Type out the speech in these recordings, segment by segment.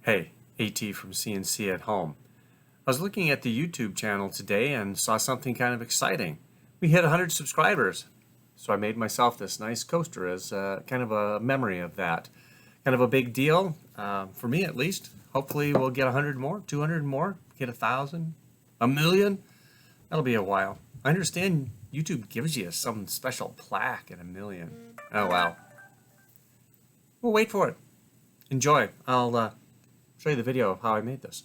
Hey, AT from CNC at Home. I was looking at the YouTube channel today and saw something kind of exciting. We hit 100 subscribers. So I made myself this nice coaster as kind of a memory of that. Kind of a big deal, for me at least. Hopefully we'll get 100 more, 200 more, get 1,000, a million. That'll be a while. I understand YouTube gives you some special plaque at 1,000,000. Oh wow. We'll wait for it. Enjoy. I'll show you the video of how I made this.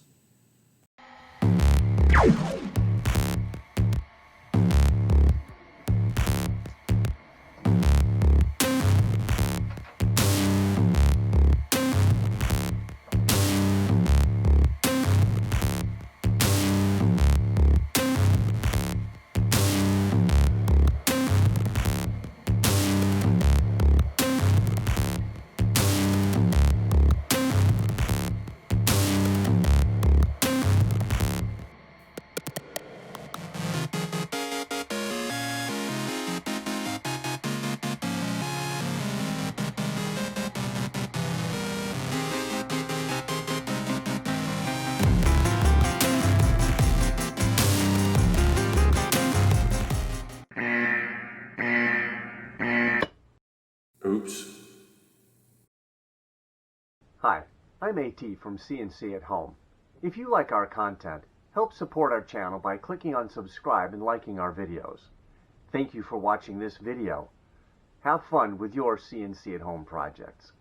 Oops. Hi, I'm AT from CNC at Home. If you like our content, help support our channel by clicking on subscribe and liking our videos. Thank you for watching this video. Have fun with your CNC at Home projects.